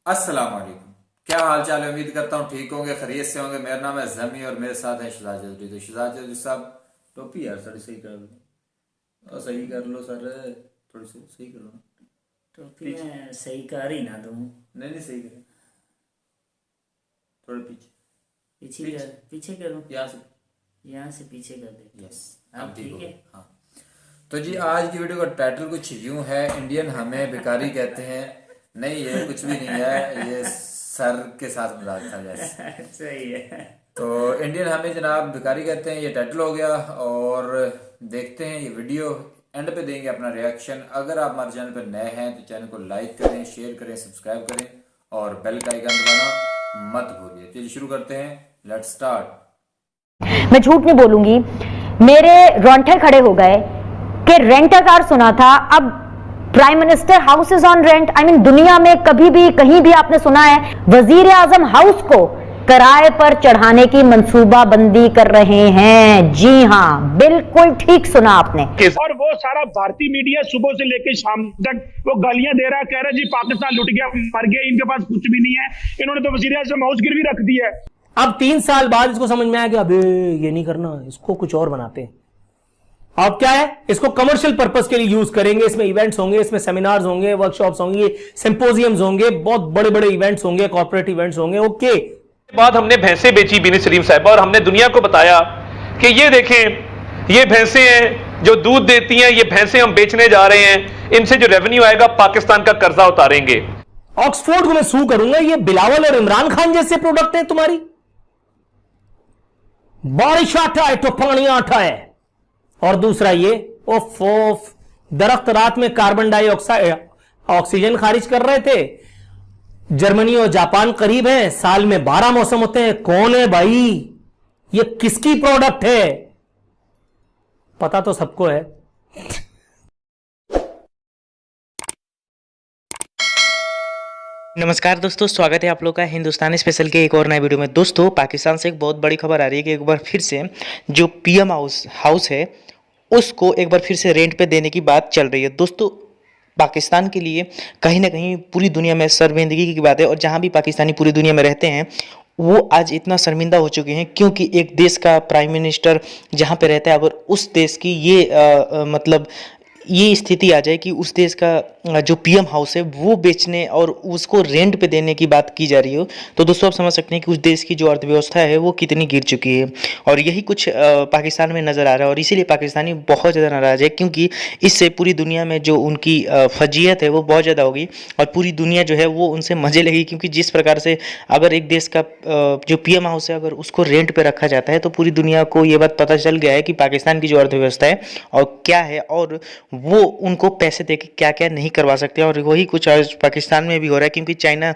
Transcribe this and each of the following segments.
अस्सलाम वालेकुम। क्या हाल चाल है? उम्मीद करता हूँ ठीक होंगे, खैरियत से होंगे। मेरा नाम है जमी और मेरे साथ है शहजाद चौधरी। तो शहजाद चौधरी साहब, टोपी यार थोड़ी सही कर दो और सही कर लो सर, थोड़ी सी सही करो ना। टोपी पीछे में सही कर ही ना दूँ। नहीं नहीं, सही करें थोड़ा पीछे। पीछे पीछे कर, पीछे करूँ। यहाँ से। यहाँ से पीछे कर दे। यस, अब ठीक ठीक हो। है। हाँ, तो जी आज की वीडियो का टाइटल कुछ यूं है, इंडियन हमें भिखारी कहते हैं। नहीं, ये कुछ भी नहीं है, ये सर के साथ मजाक था जैसे। सही है। तो इंडियन हमें जनाब भिखारी कहते हैं, ये टाइटल हो गया। और देखते हैं ये वीडियो, एंड पे देंगे अपना रिएक्शन। अगर आप हमारे चैनल पर नए हैं तो चैनल को लाइक करें, शेयर करें, सब्सक्राइब करें और बेल का आइकन दबाना मत भूलिए। चलिए शुरू करते हैं, लेट्स स्टार्ट। मैं झूठ नहीं बोलूंगी, मेरे रोंगटे खड़े हो गए कि रेंट कार सुना था, अब prime minister house is on rent. I mean दुनिया में कभी भी कहीं भी आपने सुना है वजीर आजम हाउस को किराए पर चढ़ाने की मंसूबा बंदी कर रहे हैं? जी हां, बिल्कुल ठीक सुना आपने। और वो सारा भारतीय मीडिया सुबह से लेकर शाम तक वो गालियां दे रहा है, कह रहा है जी पाकिस्तान लुट गया, मर गया, इनके पास कुछ भी नहीं है, इन्होंने तो वजीर आजम हाउस गिरवी रख दी है। अब 3 साल बाद इसको समझ में आया कि अबे ये नहीं करना, इसको कुछ और बनाते हैं। अब क्या है, इसको कमर्शियल पर्पस के लिए यूज करेंगे। इसमें इवेंट्स होंगे, इसमें सेमिनार्स होंगे, वर्कशॉप्स होंगे, सिंपोजियम्स होंगे, बहुत बड़े बड़े इवेंट्स होंगे, कॉर्पोरेट इवेंट्स होंगे। ओके, बाद हमने भैंसें बेची बीनी सलीम साहिबा, और हमने दुनिया को बताया कि ये देखें, ये भैंसें हैं जो दूध देती हैं, ये भैंसें हम बेचने जा रहे हैं, इनसे जो रेवेन्यू आएगा पाकिस्तान का कर्जा उतारेंगे। ऑक्सफोर्ड को मैं सू करूंगा, ये बिलावल और इमरान खान जैसे प्रोडक्ट हैं तुम्हारी। बारिश आटा है तो पानी आटा है। और दूसरा ये ओफ, दरख्त रात में कार्बन डाइऑक्साइड ऑक्सीजन खारिज कर रहे थे। जर्मनी और जापान करीब हैं, साल में 12 मौसम होते हैं। कौन है भाई ये, किसकी प्रोडक्ट है? पता तो सबको है। नमस्कार दोस्तों, स्वागत है आप लोग का हिंदुस्तानी स्पेशल के एक और नए वीडियो में। दोस्तों, पाकिस्तान से एक बहुत बड़ी खबर आ रही है कि एक बार फिर से जो पीएम हाउस है उसको एक बार फिर से रेंट पे देने की बात चल रही है। दोस्तों, पाकिस्तान के लिए कहीं ना कहीं पूरी दुनिया में शर्मिंदगी की बात है, और जहाँ भी पाकिस्तानी पूरी दुनिया में रहते हैं वो आज इतना शर्मिंदा हो चुके हैं क्योंकि एक देश का प्राइम मिनिस्टर जहाँ पे रहता है, अगर उस देश की ये मतलब ये स्थिति आ जाए कि उस देश का जो पीएम हाउस है वो बेचने और उसको रेंट पे देने की बात की जा रही हो, तो दोस्तों आप समझ सकते हैं कि उस देश की जो अर्थव्यवस्था है वो कितनी गिर चुकी है। और यही कुछ पाकिस्तान में नज़र आ रहा है, और इसीलिए पाकिस्तानी बहुत ज़्यादा नाराज़ है क्योंकि इससे पूरी दुनिया में जो उनकी फजीयत है वो बहुत ज़्यादा होगी, और पूरी दुनिया जो है वो उनसे मज़े लेगी। क्योंकि जिस प्रकार से अगर एक देश का जो पीएम हाउस है अगर उसको रेंट पे रखा जाता है तो पूरी दुनिया को ये बात पता चल गया है कि पाकिस्तान की जो अर्थव्यवस्था है और क्या है, और वो उनको पैसे देके क्या क्या नहीं करवा सकते। और वही कुछ आज पाकिस्तान में भी हो रहा है क्योंकि चाइना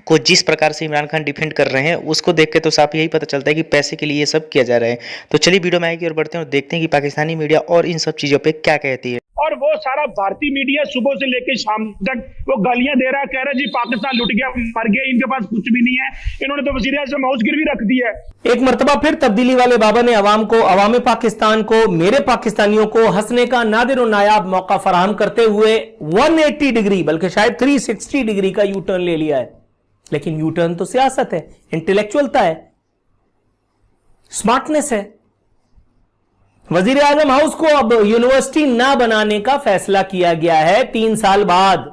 को जिस प्रकार से इमरान खान डिफेंड कर रहे हैं उसको देख के तो साफ यही पता चलता है कि पैसे के लिए ये सब किया जा रहा है। तो चलिए वीडियो में आगे और बढ़ते हैं और देखते हैं कि पाकिस्तानी मीडिया और इन सब चीज़ों पे क्या कहती है। और वो सारा भारतीय मीडिया सुबह से लेकर शाम तक वो गालियां दे रहा है, कह रहा है जी पाकिस्तान लुट गया, मर गया, इनके पास कुछ भी नहीं है, इन्होंने तो वजीर आजम हाउस गिरवी रख दी है। एक मर्तबा फिर तब्दीली वाले बाबा ने अवाम पाकिस्तान को, मेरे पाकिस्तानियों को हंसने का नादिर और नायाब मौका फराहम करते हुए 180 डिग्री बल्कि शायद 360 डिग्री का यू टर्न ले लिया है। लेकिन यू टर्न तो सियासत है, इंटेलेक्चुअलता है, स्मार्टनेस है। वजीर आजम हाउस को अब यूनिवर्सिटी ना बनाने का फैसला किया गया है 3 साल बाद।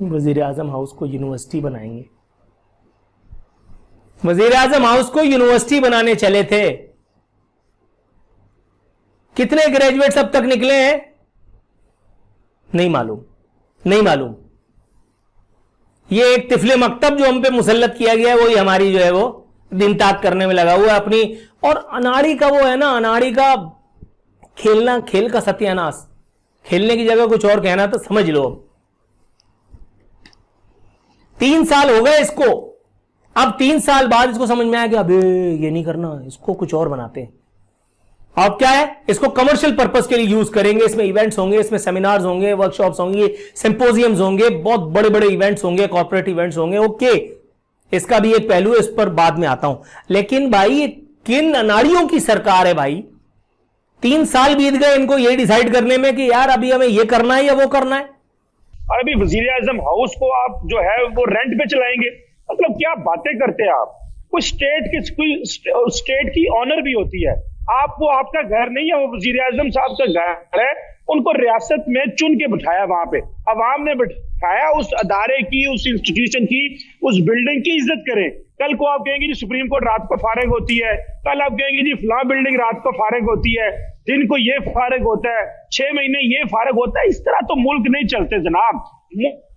वजीर आजम हाउस को यूनिवर्सिटी बनाएंगे। वजीर आजम हाउस को यूनिवर्सिटी बनाने चले थे। कितने ग्रेजुएट्स अब तक निकले हैं नहीं मालूम। ये एक तिफले मकतब जो हम पे मुसल्लत किया गया है वही हमारी जो है वो दिन ताक करने में लगा हुआ है अपनी। और अनाड़ी का वो है ना, अनाड़ी का खेलना, खेल का सत्यानाश, खेलने की जगह कुछ और कहना तो समझ लो। 3 साल हो गए इसको, अब 3 साल बाद इसको समझ में आया कि अबे ये नहीं करना, इसको कुछ और बनाते हैं। अब क्या है, इसको कमर्शियल पर्पस के लिए यूज करेंगे। इसमें इवेंट्स होंगे, इसमें सेमिनार्स होंगे, वर्कशॉप्स होंगे, सिंपोजियम्स होंगे, बहुत बड़े बड़े इवेंट्स होंगे, कॉर्पोरेट इवेंट्स होंगे। ओके, इसका भी एक पहलू है, इस पर बाद में आता हूं। लेकिन भाई किन अनाड़ियों की सरकार है भाई? 3 साल बीत गए इनको ये डिसाइड करने में कि यार अभी हमें ये करना है या वो करना है। और अभी वजीर आजम हाउस को आप जो है वो रेंट पे चलाएंगे। मतलब क्या बातें करते हैं आप। कोई स्टेट की ऑनर भी होती है, आप वो आपका घर नहीं है, वो वजीर आजम साहब का घर है। उनको रियासत में चुन के बिठाया, वहां पे अवाम ने बिठाया। उस अदारे की, उस इंस्टीट्यूशन की, उस बिल्डिंग की इज्जत करें। कल को आप कहेंगे जी सुप्रीम कोर्ट रात को फारिग होती है, कल आप कहेंगे जी फलां बिल्डिंग रात को फारिग होती है, दिन को ये फारिग होता है, 6 महीने ये फारिग होता है। इस तरह तो मुल्क नहीं चलते जनाब।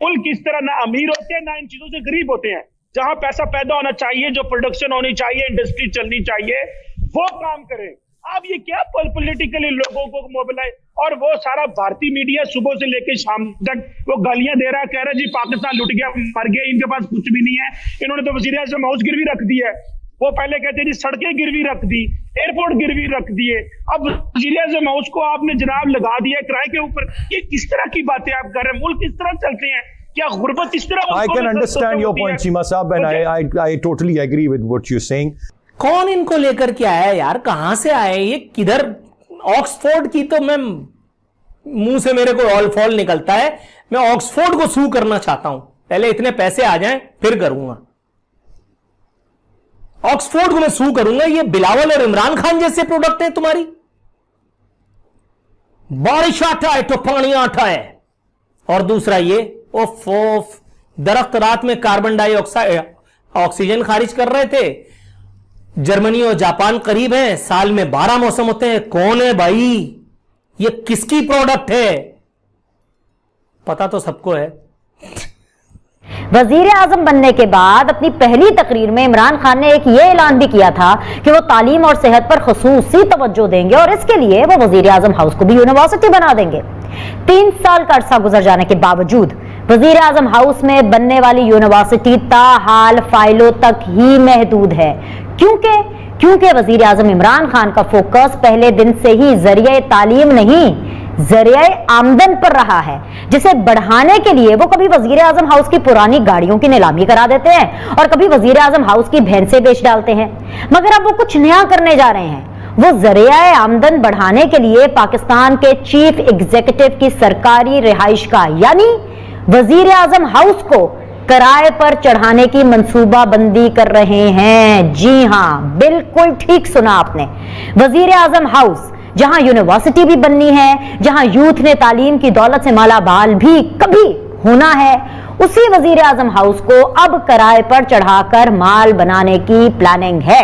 मुल्क इस तरह ना अमीर होते हैं ना इन चीजों से गरीब होते हैं। जहां पैसा पैदा होना चाहिए, जो प्रोडक्शन होनी चाहिए, इंडस्ट्री चलनी चाहिए, वो काम करें। आप ये क्या पॉलिटिकली लोगों को मोबिलाइज, और वो सारा भारतीय मीडिया सुबह से लेकर शाम तक वो गालियां दे रहा है, कह रहा है जी पाकिस्तान लुट गया, मर गया, इनके पास कुछ भी नहीं है। इन्होंने तो वजीर आज़म हाउस गिरवी रख दी है। वो पहले कहते जी सड़कें गिरवी रख दी, एयरपोर्ट गिरवी रख दिए, अब वजीर आज़म हाउस को आपने जनाब लगा दिया किराए के ऊपर। ये किस तरह की बातें आप कर रहे हैं? मुल्क किस तरह चलते हैं? क्या गुर्बत इस तरह? I can understand your point, Cheema Saab, and I totally agree with what you're saying. कौन इनको लेकर के आया यार? कहां से आए ये? किधर? ऑक्सफोर्ड की तो मैं मुंह से मेरे को ऑल फॉल निकलता है। मैं ऑक्सफोर्ड को सू करना चाहता हूं, पहले इतने पैसे आ जाएं फिर करूंगा। ऑक्सफोर्ड को मैं सू करूंगा। ये बिलावल और इमरान खान जैसे प्रोडक्ट है तुम्हारी। बारिश आटा है तो पानी आटा है। और दूसरा ये ओफ दरख्त रात में कार्बन डाइऑक्साइड ऑक्सीजन खारिज कर रहे थे। जर्मनी और जापान करीब हैं, साल में 12 मौसम होते हैं। कौन है भाई? ये किसकी प्रोडक्ट है? पता तो सबको है। वजीर आजम बनने के बाद अपनी पहली तकरीर में इमरान खान ने एक ये ऐलान भी किया था कि वो तालीम और सेहत पर खसूसी तवज्जो देंगे और इसके लिए वो वजीर आजम हाउस को भी यूनिवर्सिटी बना देंगे। 3 साल का अरसा गुजर जाने के बावजूद वजीर आजम हाउस में बनने वाली यूनिवर्सिटी ताहाल फाइलों तक ही महदूद है। क्योंकि वजीर आजम इमरान खान का फोकस पहले दिन से ही जरिए तालीम नहीं, जरिए आमदन पर रहा है, जिसे बढ़ाने के लिए वो कभी वजीर आजम हाउस की पुरानी गाड़ियों की नीलामी करा देते हैं और कभी वजीर आजम हाउस की भैंसें बेच डालते हैं। मगर अब वो कुछ नया करने जा रहे हैं। वो जरिया आमदन बढ़ाने के लिए पाकिस्तान के चीफ एग्जीक्यूटिव की सरकारी रिहाइश का यानी वजीर आजम हाउस को किराए पर चढ़ाने की मंसूबाबंदी कर रहे हैं। जी हां, बिल्कुल ठीक सुना आपने। वजीर आजम हाउस जहां यूनिवर्सिटी भी बननी है, जहां यूथ ने तालीम की दौलत से मालामाल भी कभी होना है, उसी वजीर आजम हाउस को अब किराए पर चढ़ाकर माल बनाने की प्लानिंग है।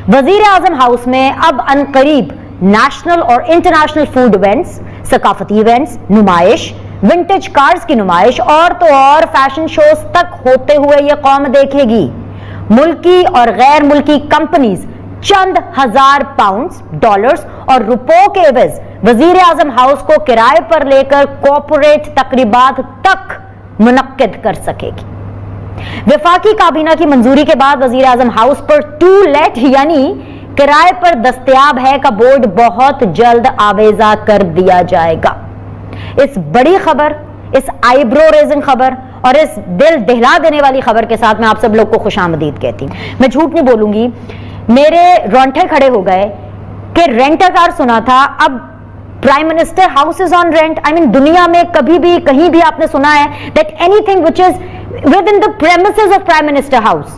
वजीर आजम हाउस में अब अनकरीब नेशनल और इंटरनेशनल फूड इवेंट्स, सकाफती इवेंट्स, नुमाइश, विंटेज कार्स की नुमाइश और तो और फैशन शोज तक होते हुए यह कौम देखेगी। मुल्की और गैर मुल्की कंपनीज चंद हजार पाउंड्स, डॉलर्स और रुपयों के एवज वजीर आजम हाउस को किराए पर लेकर कॉर्पोरेट तकरीबात तक मुनक्किद कर सकेगी। वफाकी काबीना की मंजूरी के बाद वजीर आजम हाउस पर टू लेट यानी किराए पर दस्तयाब है का बोर्ड बहुत जल्द आवेजा कर दिया जाएगा। इस बड़ी खबर, इस आईब्रो रेजिंग खबर और इस दिल दहला देने वाली खबर के साथ मैं आप सब लोग को खुशामदीद कहती हूं। मैं झूठ नहीं बोलूंगी, मेरे रोंगटे खड़े हो गए कि रेंट कार सुना था, अब prime minister house is on rent. I mean दुनिया में कभी भी कहीं भी आपने सुना है that anything which is with in the premises of prime minister house,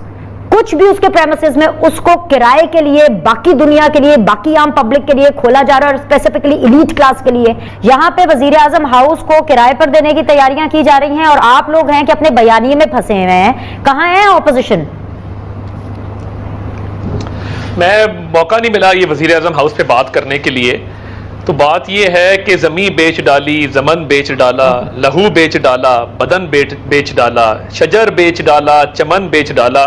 कुछ भी उसके प्रेमिसेस में उसको किराए के लिए, बाकी दुनिया के लिए, बाकी आम पब्लिक के लिए खोला जा रहा है और स्पेसिफिकली एलीट क्लास के लिए। यहां पे वजीर आजम हाउस को किराए पर देने की तैयारियां की जा रही हैं और आप लोग हैं कि अपने बयानिए में फंसे हुए हैं। कहां है ऑपोजिशन? मैं मौका नहीं मिला ये वजीर आजम हाउस पे बात करने के लिए। तो बात ये है कि ज़मीन बेच डाली, ज़मन बेच डाला, लहू बेच डाला, बदन बेच डाला, शजर बेच डाला, चमन बेच डाला,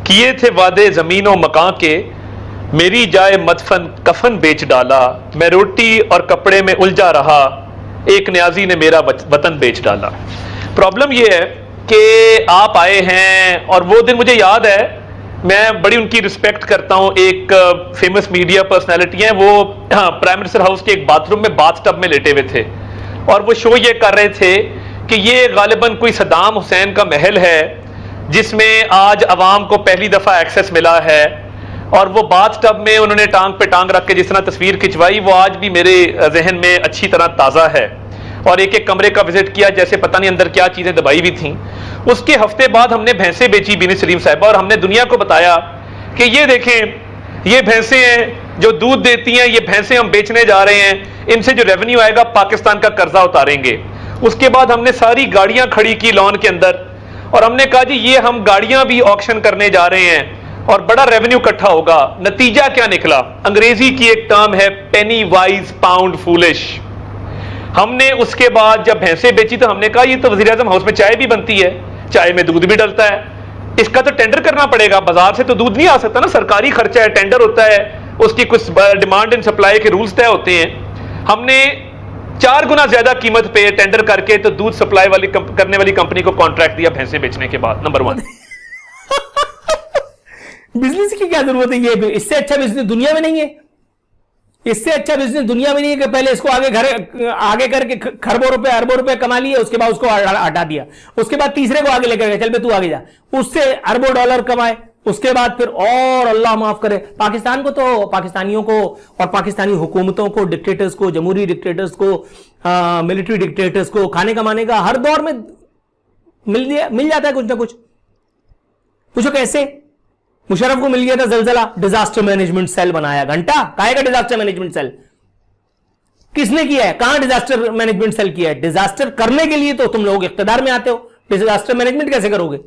किए थे वादे ज़मीनों मकां के, मेरी जाए मदफन कफन बेच डाला, मैं रोटी और कपड़े में उलझा रहा, एक न्याजी ने मेरा वतन बेच डाला। प्रॉब्लम ये है कि आप आए हैं और वो दिन मुझे याद है, मैं बड़ी उनकी रिस्पेक्ट करता हूं, एक फेमस मीडिया पर्सनैलिटी हैं, वो प्राइम मिनिस्टर हाउस के एक बाथरूम में बाथटब में लेटे हुए थे और वो शो ये कर रहे थे कि ये गालिबन कोई सद्दाम हुसैन का महल है जिसमें आज अवाम को पहली दफा एक्सेस मिला है। और वो बाथटब में उन्होंने टांग पे टांग रख के जिस तरह तस्वीर खिंचवाई वो आज भी मेरे जहन में अच्छी तरह ताज़ा है। और एक एक कमरे का विजिट किया, जैसे पता नहीं अंदर क्या चीजें दबाई हुई थी। उसके हफ्ते बाद हमने भैंसें बेची बीनी सलीम साहिबा, और हमने दुनिया को बताया कि ये देखें ये भैंसें हैं जो दूध देती हैं, ये भैंसें हम बेचने जा रहे हैं, इनसे जो रेवेन्यू आएगा पाकिस्तान का कर्जा उतारेंगे। उसके बाद हमने सारी गाड़ियां खड़ी की लॉन के अंदर, और हमने कहा जी ये हम गाड़ियां भी ऑक्शन करने जा रहे हैं और बड़ा रेवेन्यू इकट्ठा होगा। नतीजा क्या निकला? अंग्रेजी की एक टर्म है पेनी वाइज पाउंड फूलिश। हमने उसके बाद जब भैंसें बेची तो हमने कहा ये तो वज़ीर आज़म हाउस में चाय भी बनती है, चाय में दूध भी डलता है, इसका तो टेंडर करना पड़ेगा, बाजार से तो दूध नहीं आ सकता ना, सरकारी खर्चा है, टेंडर होता है, उसकी कुछ डिमांड एंड सप्लाई के रूल्स तय होते हैं। हमने 4 गुना ज्यादा कीमत पे टेंडर करके तो दूध सप्लाई वाली करने वाली कंपनी को कॉन्ट्रैक्ट दिया भैंसें बेचने के बाद। नंबर 1 बिजनेस की क्या जरूरत है? ये इससे अच्छा बिजनेस दुनिया में नहीं है। इससे अच्छा बिजनेस दुनिया में नहीं है कि पहले इसको आगे करके खरबों रुपए अरबों रुपए कमा लिए, उसके बाद उसको हटा दिया, उसके बाद तीसरे को आगे लेकर गए, चल बे तू आगे जा, उससे अरबों डॉलर कमाए, उसके बाद फिर और अल्लाह माफ करे पाकिस्तान को, तो पाकिस्तानियों को और पाकिस्तानी हुकूमतों को, डिक्टेटर्स को, जमहूरी डिक्टेटर्स को, मिलिट्री डिक्टेटर्स को खाने कमाने का हर दौर में मिल जाता है कुछ ना कुछ। पूछो कैसे? मुशर्रफ को मिल गया था जलजला, डिजास्टर मैनेजमेंट सेल बनाया, घंटा काहे का डिजास्टर मैनेजमेंट सेल? किसने किया है? कहां डिजास्टर मैनेजमेंट सेल किया है? डिजास्टर करने के लिए तो तुम लोग इख्तिदार में आते हो, डिजास्टर मैनेजमेंट कैसे करोगे?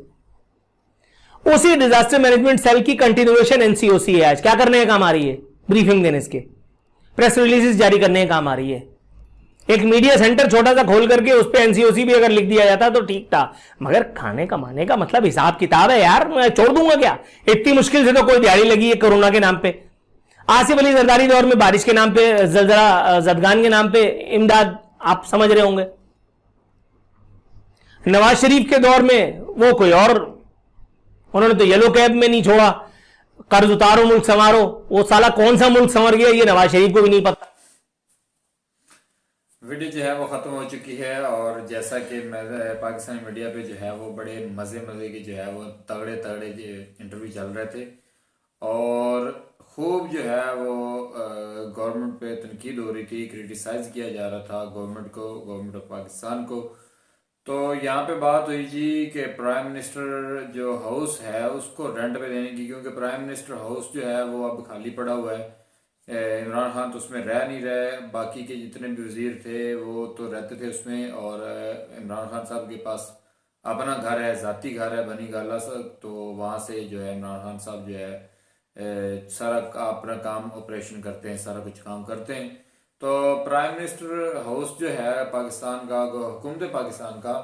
उसी डिजास्टर मैनेजमेंट सेल की कंटिन्यूएशन एनसीओसी है। आज क्या करने का काम आ रही है? ब्रीफिंग देने के, प्रेस रिलीजेस जारी करने का काम आ रही है। एक मीडिया सेंटर छोटा सा खोल करके उस पर एनसीओसी भी अगर लिख दिया जाता तो ठीक था, मगर खाने कमाने का मतलब हिसाब किताब है यार, मैं छोड़ दूंगा क्या? इतनी मुश्किल से तो कोई दिहाड़ी लगी है कोरोना के नाम पे, आसिफ अली जरदारी दौर में बारिश के नाम पे, जलजला जदगान के नाम पे इमदाद, आप समझ रहे होंगे। नवाज शरीफ के दौर में वो कोई और, उन्होंने तो येलो कैब में नहीं छोड़ा, कर्ज उतारो मुल्क संवारो, वो साला कौन सा मुल्क संवर गया ये नवाज शरीफ को भी नहीं पता। वीडियो जो है वो ख़त्म हो चुकी है, और जैसा कि पाकिस्तानी मीडिया पे जो है वो बड़े मज़े की जो है वो तगड़े इंटरव्यू चल रहे थे, और खूब जो है वो गवर्नमेंट पे तनकीद हो रही थी, क्रिटिसाइज किया जा रहा था गवर्नमेंट को, गवर्नमेंट ऑफ पाकिस्तान को। तो यहाँ पे बात हुई जी कि प्राइम मिनिस्टर जो हाउस है उसको रेंट पे देने की, क्योंकि प्राइम मिनिस्टर हाउस जो है वो अब खाली पड़ा हुआ है। इमरान खान तो उसमें रह नहीं रहे, बाकी के जितने भी वजीर थे वो तो रहते थे उसमें, और इमरान खान साहब के पास अपना घर है, ज़ाती घर है बनी गाला सा, तो वहाँ से जो है इमरान खान साहब जो है सारा अपना काम ऑपरेशन करते हैं, सारा कुछ काम करते हैं। तो प्राइम मिनिस्टर हाउस जो है पाकिस्तान का, हुकूमत पाकिस्तान का,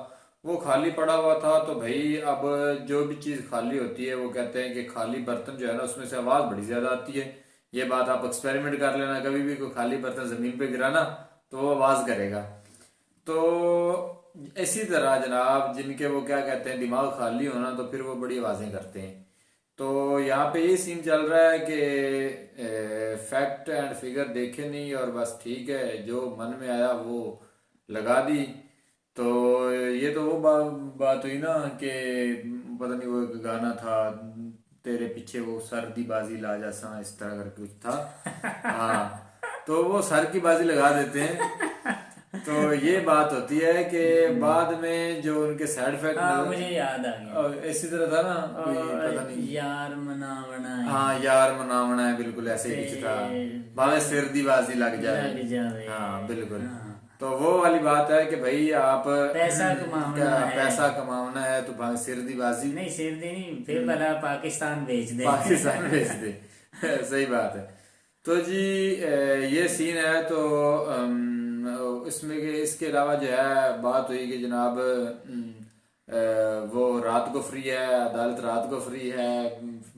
वो खाली पड़ा हुआ था। तो भाई अब जो भी चीज़ खाली होती है वो कहते हैं कि खाली बर्तन जो है ना उसमें से आवाज़ बड़ी ज़्यादा आती है। ये बात आप एक्सपेरिमेंट कर लेना, कभी भी कोई खाली बर्तन ज़मीन पे गिराना तो वो आवाज़ करेगा। तो इसी तरह जनाब जिनके वो क्या कहते हैं दिमाग खाली होना, तो फिर वो बड़ी आवाज़ें करते हैं। तो यहाँ पे ये सीन चल रहा है कि फैक्ट एंड फिगर देखे नहीं और बस ठीक है जो मन में आया वो लगा दी। तो ये तो वो बात हुई ना कि पता नहीं वो एक गाना था, तेरे पीछे वो सर्दी बाजी ला जा, इस तरह करके कुछ था। हाँ, तो वो सर की बाजी लगा देते हैं। तो ये बात होती है कि बाद में जो उनके साइड इफेक्ट, मुझे याद आ गया, इसी तरह था ना कोई पता नहीं, यार मनावना है। हाँ यार मनावना है, बिल्कुल ऐसे ही कुछ था, भावे सर्दी बाजी लग जाए। हाँ बिल्कुल। तो वो वाली बात है कि भाई आप पैसा कमाना है तो भाई सिरदी बाजी नहीं, सिरदी नहीं, फिर भला पाकिस्तान बेच दे, पाकिस्तान बेच दे। सही बात है। तो जी ये सीन है। तो इसमें इसके अलावा जो है बात हुई कि जनाब वो रात को फ्री है, अदालत रात को फ्री है,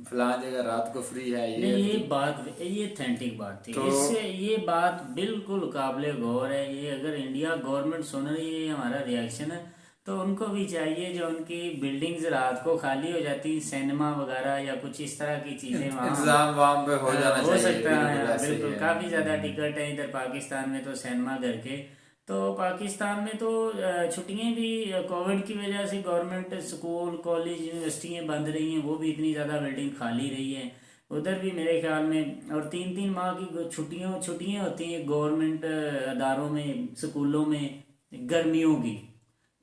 फलां जगह रात को फ्री है। ये बात, ये ऑथेंटिक बात थी। तो इससे ये बात बिल्कुल काबिले गौर है। ये अगर इंडिया गवर्नमेंट सुन रही है, हमारा रिएक्शन है, तो उनको भी चाहिए जो उनकी बिल्डिंग्स रात को खाली हो जाती, सिनेमा वगैरह या कुछ इस तरह की चीजें इंतजाम वहाँ पे हो जाना चाहिए। हो सकता है, बिल्कुल। काफी ज्यादा टिकट है इधर पाकिस्तान में तो सिनेमा घर के। तो पाकिस्तान में तो छुट्टियां भी कोविड की वजह से गवर्नमेंट स्कूल कॉलेज यूनिवर्सिटियां बंद रही हैं, वो भी इतनी ज़्यादा बिल्डिंग खाली रही है। उधर भी मेरे ख्याल में, और 3-3 माह की छुट्टियां होती हैं गवर्नमेंट अदारों में, स्कूलों में, गर्मियों की,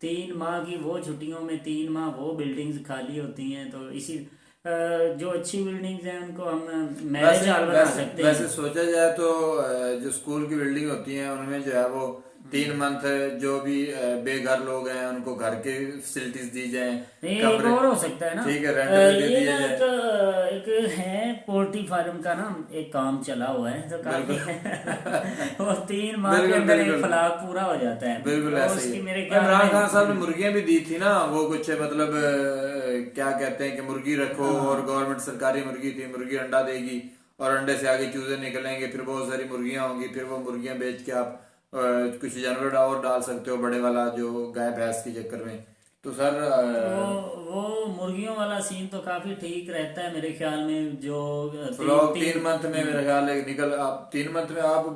3 माह की वो छुट्टियों में 3 माह वो बिल्डिंग्स खाली होती हैं। तो इसी जो अच्छी बिल्डिंग्स हैं उनको हम मैरिज हॉल बना सकते हैं। वैसे सोचा जाए तो जो स्कूल की बिल्डिंग होती है उनमें जो है वो 3 मंथ जो भी बेघर लोग हैं उनको घर के फैसिलिटीज दी जाए, नहीं, एक और हो सकता है ना, ठीक है, रेंट पे दे ये दिया ना जाए। एक है पोल्ट्री फार्म का ना एक काम चला हुआ है, तो काफी वो 3 माह के अंदर एक फ्लॉक पूरा हो जाता है। बिल्कुल तो ऐसे उसकी ही मेरे ख्याल इमरान में खान साहब ने मुर्गियां भी दी थी ना, वो कुछ मतलब क्या कहते हैं कि मुर्गी रखो और गवर्नमेंट सरकारी मुर्गी थी, मुर्गी अंडा देगी और अंडे से आगे चूजे निकलेंगे, फिर बहुत सारी मुर्गियां होंगी, फिर वो मुर्गियां बेच के आप कुछ जानवर और डाल सकते हो बड़े वाला जो गाय भैंस के चक्कर में। तो सर वो मुर्गियों वाला सीन तो काफी ठीक रहता है मेरे ख्याल में। जो फ्लॉक 3 मंथ में मेरे ख्याल है निकल, आप 3 मंथ में आप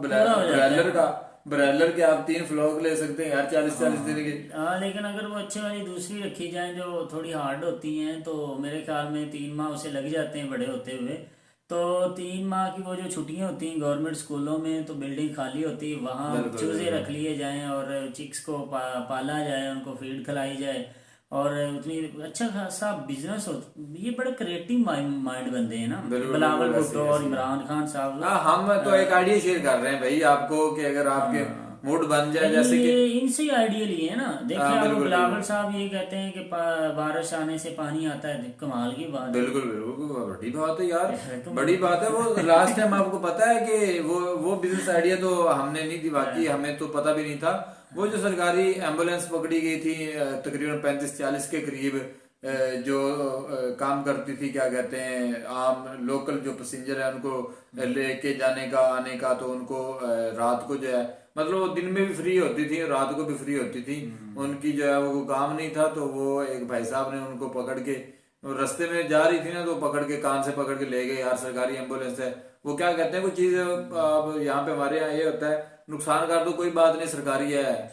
ब्रॉयलर के आप 3 फ्लॉक ले सकते हैं यार 40-40 दिन के। हाँ, लेकिन अगर वो अच्छे वाली दूसरी रखी जाए जो थोड़ी हार्ड होती हैं तो मेरे ख्याल में 3 माह उसे लग जाते हैं बड़े होते हुए। तो 3 माह की वो जो छुट्टियां होती हैं गवर्नमेंट स्कूलों में, तो बिल्डिंग खाली होती है, वहाँ चूजे रख लिए जाएं और चिक्स को पाला जाए, उनको फीड खिलाई जाए और उतनी अच्छा खासा बिजनेस हो। ये बड़े क्रिएटिव माइंड बंदे हैं ना बिलावल भुट्टो और इमरान खान साहब। हम तो एक आइडिया शेयर कर रहे हैं भाई आपको कि अगर आपके मूड बन जाए जैसे कि इनसे आइडिया लिए है ना। देखिए आप बिलावल साहब ये कहते हैं कि बारिश आने से पानी आता है, कमाल की बात। बिल्कुल बिल्कुल बड़ी बात है यार, बड़ी बात है। वो लास्ट टाइम आपको पता है कि वो बिजनेस आइडिया तो हमने नहीं दी, बाकी हमें तो पता भी नहीं था। वो जो सरकारी एम्बुलेंस पकड़ी गई थी तकरीबन 35-40 के करीब, जो काम करती थी, क्या कहते हैं, आम लोकल जो पैसेंजर है उनको लेके जाने का आने का, तो उनको रात को जो है मतलब वो दिन में भी फ्री होती थी रात को भी फ्री होती थी, उनकी जो है वो काम नहीं था। तो वो एक भाई साहब ने उनको पकड़ के, रास्ते में जा रही थी ना, तो पकड़ के कान से पकड़ के ले गए यार, सरकारी एम्बुलेंस है। वो क्या कहते हैं कोई चीज अब यहाँ पे हमारे यहाँ ये होता है, नुकसान कर दो कोई बात नहीं, सरकारी है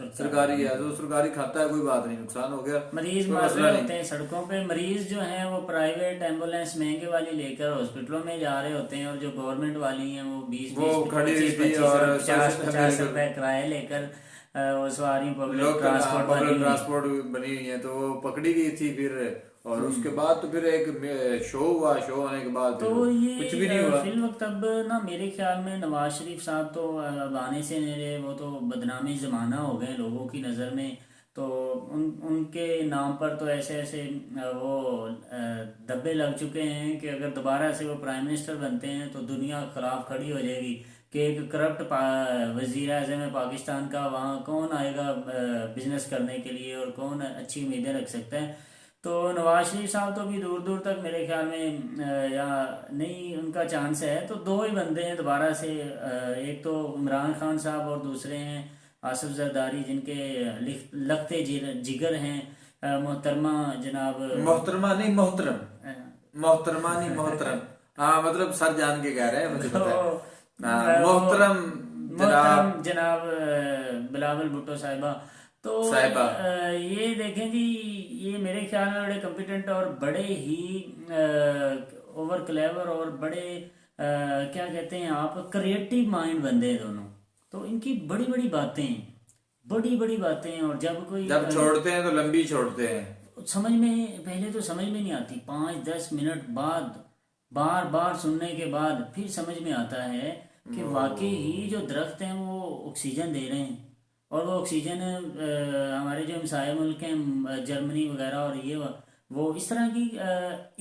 तो सरकारी खाता है कोई बात नहीं, नुकसान हो गया, मरीज मर रहे होते हैं सड़कों पे। मरीज जो हैं वो प्राइवेट एम्बुलेंस महंगे वाली लेकर हॉस्पिटलों में जा रहे होते हैं और जो गवर्नमेंट वाली हैं वो 20-50 रुपए किराए लेकर वो सवारी पब्लिक ट्रांसपोर्ट बनी हुई है। तो वो पकड़ी गई थी फिर, और उसके बाद तो फिर एक शो हुआ, शो होने के बाद तो ये कुछ भी नहीं हुआ। फिल्म तब ना मेरे ख्याल में नवाज शरीफ साहब तो अब आने से मेरे वो तो बदनामी जमाना हो गए लोगों की नज़र में। तो उनके नाम पर तो ऐसे ऐसे वो धब्बे लग चुके हैं कि अगर दोबारा से वो प्राइम मिनिस्टर बनते हैं तो दुनिया खिलाफ खड़ी हो जाएगी कि एक करप्ट वजीर आज़म है पाकिस्तान का, वहाँ कौन आएगा बिजनेस करने के लिए और कौन अच्छी उम्मीदें रख सकता है। तो नवाज शरीफ साहब तो अभी दूर दूर तक मेरे ख्याल में या नहीं उनका चांस है। तो 2 ही बंदे हैं दोबारा से, एक तो इमरान खान साहब और दूसरे हैं आसिफ जरदारी, जिनके लगते जिगर हैं मोहतरमा जनाब, मोहतरमा नहीं मोहतरम, हाँ मतलब सर जान के कह रहे हैं मुझे पता है। मोहतरम जनाब बिलावल भुट्टो साहिबा। तो ये देखें जी, ये मेरे ख्याल में बड़े कॉम्पिटेंट और बड़े ही ओवर क्लेवर और बड़े क्या कहते हैं आप, क्रिएटिव माइंड बंदे हैं दोनों। तो इनकी बड़ी बड़ी बातें और जब छोड़ते हैं तो लंबी छोड़ते हैं, समझ में पहले तो समझ में नहीं आती, 5-10 मिनट बाद बार बार सुनने के बाद फिर समझ में आता है कि वाकई ही जो दरख्त हैं वो ऑक्सीजन दे रहे हैं। और वो ऑक्सीजन हमारे जो हमसाया मुल्क हैं जर्मनी वगैरह और ये वो इस तरह की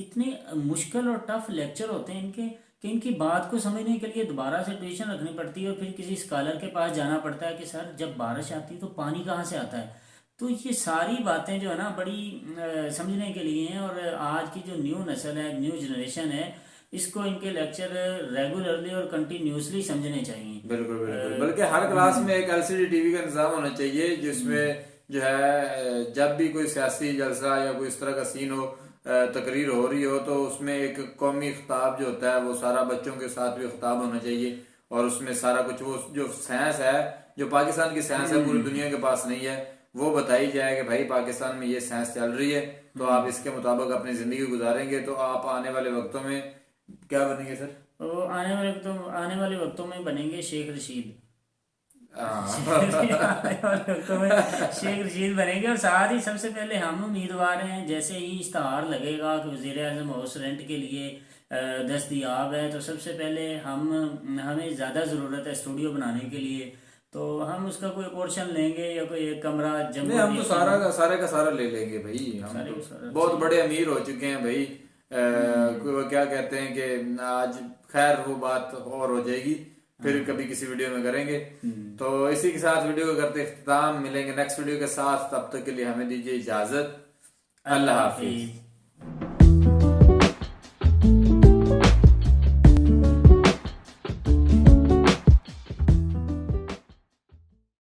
इतने मुश्किल और टफ लेक्चर होते हैं इनके कि इनकी बात को समझने के लिए दोबारा से ट्यूशन रखनी पड़ती है और फिर किसी स्कॉलर के पास जाना पड़ता है कि सर जब बारिश आती है तो पानी कहाँ से आता है। तो ये सारी बातें जो है ना बड़ी समझने के लिए हैं। और आज की जो न्यू नस्ल है, न्यू जनरेशन है, इसको इनके लेक्चर रेगुलरली और कंटिन्यूसली समझने चाहिए। बिल्कुल बल्कि हर क्लास में एक LCD टीवी का इंतजाम होना चाहिए, जिसमें जो है जब भी कोई सियासी जलसा या कोई इस तरह का सीन हो, तकरीर हो रही हो, तो उसमें एक कौमी खिताब जो होता है वो सारा बच्चों के साथ भी खिताब होना चाहिए। और उसमें सारा कुछ वो जो साइंस है, जो पाकिस्तान की साइंस है, पूरी दुनिया के पास नहीं है, वो बताई जाए कि भाई पाकिस्तान में ये साइंस चल रही है, तो आप इसके मुताबिक अपनी जिंदगी गुजारेंगे तो आप आने वाले वक्तों में क्या बनेंगे सर? तो आने वाले वक्तों में बनेंगे शेख रशीद। शेख रशीद बनेंगे। और साथ ही सबसे पहले हम उम्मीदवार हैं, जैसे ही इश्तहार लगेगा कि वज़ीर-ए-आज़म हाउस रेंट के लिए दस्तयाब है, तो सबसे पहले हमें ज़्यादा ज़रूरत है स्टूडियो बनाने के लिए, तो हम उसका कोई पोर्शन लेंगे या कोई एक कमरा नहीं, हम तो सारा का सारा ले लेंगे भाई। हम तो बहुत बड़े अमीर हो चुके हैं भाई। वो क्या कहते हैं कि आज खैर वो बात और हो जाएगी, फिर कभी किसी वीडियो में करेंगे। तो इसी के साथ वीडियो को करते इख्तिताम, मिलेंगे नेक्स्ट वीडियो के साथ। तब तक के लिए हमें दीजिए इजाजत। अल्लाह हाफिज।